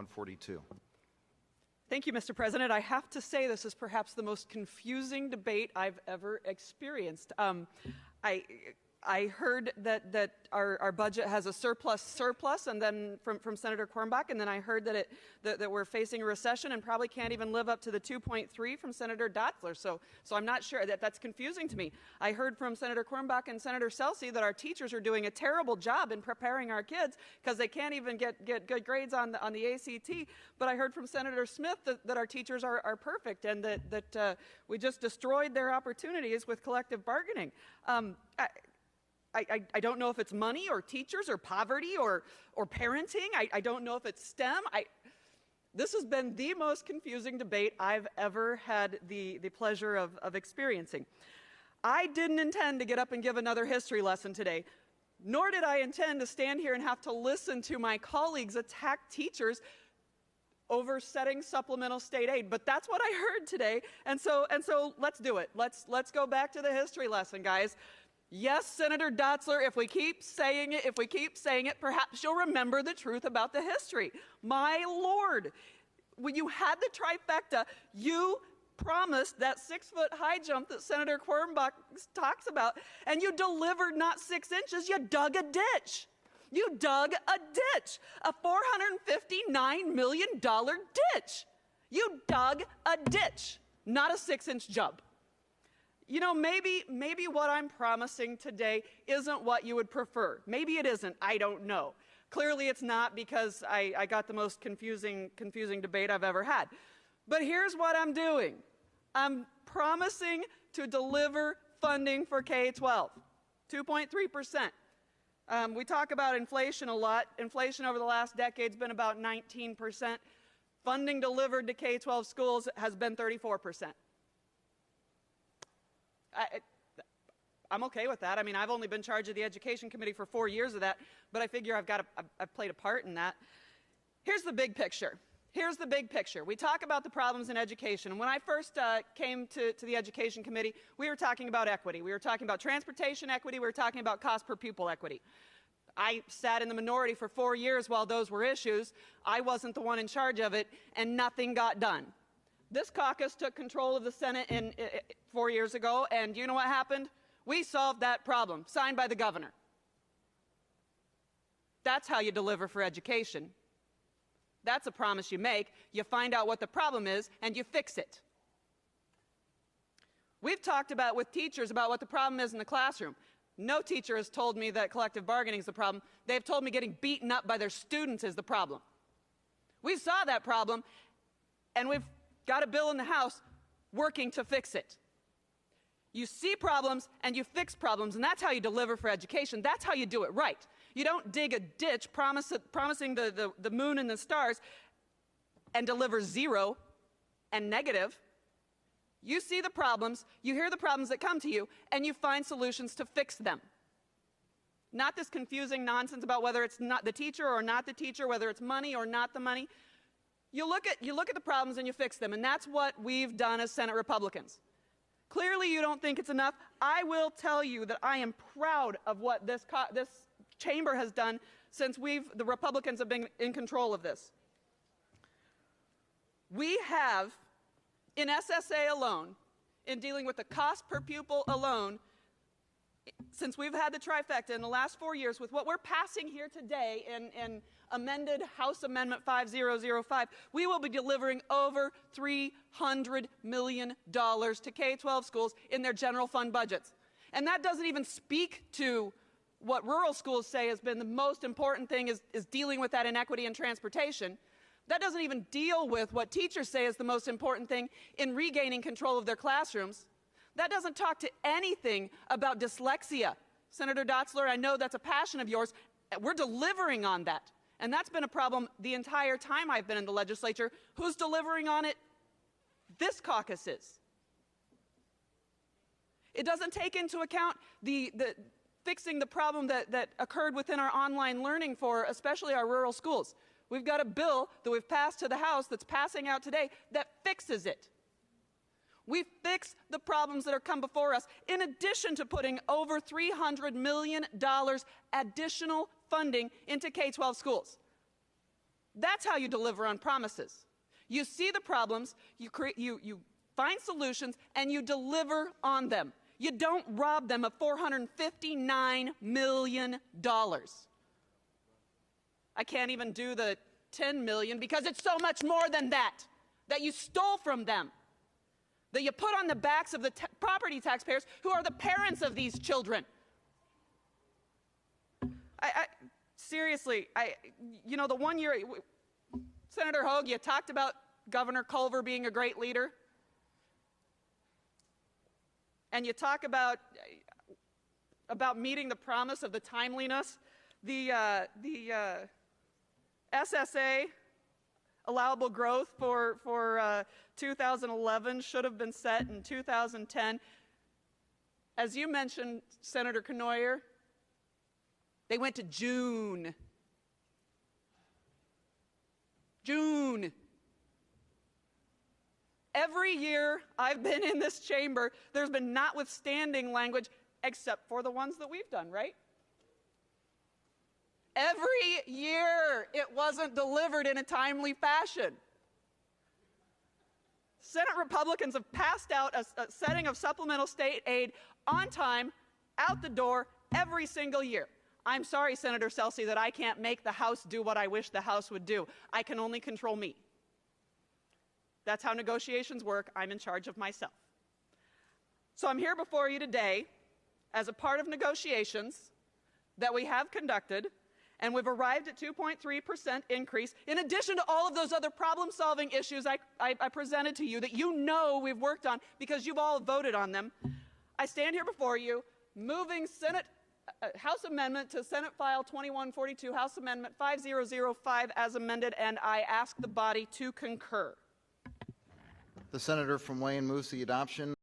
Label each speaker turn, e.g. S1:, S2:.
S1: 2142.
S2: Thank you, Mr. President. I have to say this is perhaps the most confusing debate I've ever experienced. I heard that our budget has a surplus, and then from Senator Cornbach, and then I heard that we're facing a recession and probably can't even live up to the 2.3 from Senator Dotzler. So I'm not sure. That's confusing to me. I heard from Senator Cornbach and Senator Selsey that our teachers are doing a terrible job in preparing our kids because they can't even get good grades on the ACT. But I heard from Senator Smith that our teachers are perfect and that we just destroyed their opportunities with collective bargaining. I don't know if it's money or teachers or poverty or parenting. I don't know if it's STEM. This has been the most confusing debate I've ever had the pleasure of experiencing. I didn't intend to get up and give another history lesson today, nor did I intend to stand here and have to listen to my colleagues attack teachers over setting supplemental state aid. But that's what I heard today, and so let's do it. Let's go back to the history lesson, guys. Yes, Senator Dotzler, if we keep saying it, perhaps you'll remember the truth about the history. My Lord, when you had the trifecta, you promised that 6-foot high jump that Senator Cornbach talks about, and you delivered not 6 inches, you dug a ditch. You dug a ditch, a $459 million ditch. You dug a ditch, not a 6-inch jump. You know, maybe what I'm promising today isn't what you would prefer. Maybe it isn't. I don't know. Clearly it's not, because I got the most confusing debate I've ever had. But here's what I'm doing. I'm promising to deliver funding for K-12, 2.3%. We talk about inflation a lot. Inflation over the last decade's been about 19%. Funding delivered to K-12 schools has been 34%. I'm okay with that. I mean, I've only been in charge of the Education Committee for 4 years of that, but I figure I've played a part in that. Here's the big picture. Here's the big picture. We talk about the problems in education. When I first came to the Education Committee, we were talking about equity. We were talking about transportation equity. We were talking about cost per pupil equity. I sat in the minority for 4 years while those were issues. I wasn't the one in charge of it, and nothing got done. This caucus took control of the Senate 4 years ago, and you know what happened? We solved that problem, signed by the governor. That's how you deliver for education. That's a promise you make. You find out what the problem is, and you fix it. We've talked about with teachers about what the problem is in the classroom. No teacher has told me that collective bargaining is the problem. They've told me getting beaten up by their students is the problem. We saw that problem, and we've got a bill in the House working to fix it. You see problems and you fix problems, and that's how you deliver for education. That's how you do it right. You don't dig a ditch promising the moon and the stars and deliver zero and negative. You see the problems, you hear the problems that come to you, and you find solutions to fix them. Not this confusing nonsense about whether it's not the teacher or not the teacher, whether it's money or not the money. You look at the problems and you fix them, and that's what we've done as Senate Republicans. Clearly you don't think it's enough. I will tell you that I am proud of what this chamber has done since the Republicans have been in control of this. We have, in SSA alone, in dealing with the cost per pupil alone, since we've had the trifecta in the last 4 years, with what we're passing here today in amended House Amendment 5005, we will be delivering over $300 million to K-12 schools in their general fund budgets. And that doesn't even speak to what rural schools say has been the most important thing is dealing with that inequity in transportation. That doesn't even deal with what teachers say is the most important thing in regaining control of their classrooms. That doesn't talk to anything about dyslexia. Senator Dotzler, I know that's a passion of yours. We're delivering on that. And that's been a problem the entire time I've been in the legislature. Who's delivering on it? This caucus is. It doesn't take into account the fixing the problem that occurred within our online learning for especially our rural schools. We've got a bill that we've passed to the House that's passing out today that fixes it. We fix the problems that are come before us, in addition to putting over $300 million additional funding into K-12 schools. That's how you deliver on promises. You see the problems, you find solutions, and you deliver on them. You don't rob them of $459 million. I can't even do the 10 million because it's so much more than that you stole from them, that you put on the backs of the property taxpayers who are the parents of these children. Seriously, you know, the 1 year, Senator Hogue, you talked about Governor Culver being a great leader. And you talk about meeting the promise of the timeliness. The SSA allowable growth for 2011 should have been set in 2010. As you mentioned, Senator Knoyer, they went to June. June. Every year I've been in this chamber, there's been notwithstanding language, except for the ones that we've done, right? Every year it wasn't delivered in a timely fashion. Senate Republicans have passed out a setting of supplemental state aid on time, out the door, every single year. I'm sorry, Senator Celsey, that I can't make the House do what I wish the House would do. I can only control me. That's how negotiations work. I'm in charge of myself. So I'm here before you today as a part of negotiations that we have conducted, and we've arrived at 2.3% increase, in addition to all of those other problem-solving issues I presented to you that you know we've worked on because you've all voted on them. I stand here before you moving House Amendment to Senate File 2142, House Amendment 5005 as amended, and I ask the body to concur.
S1: The senator from Wayne moves the adoption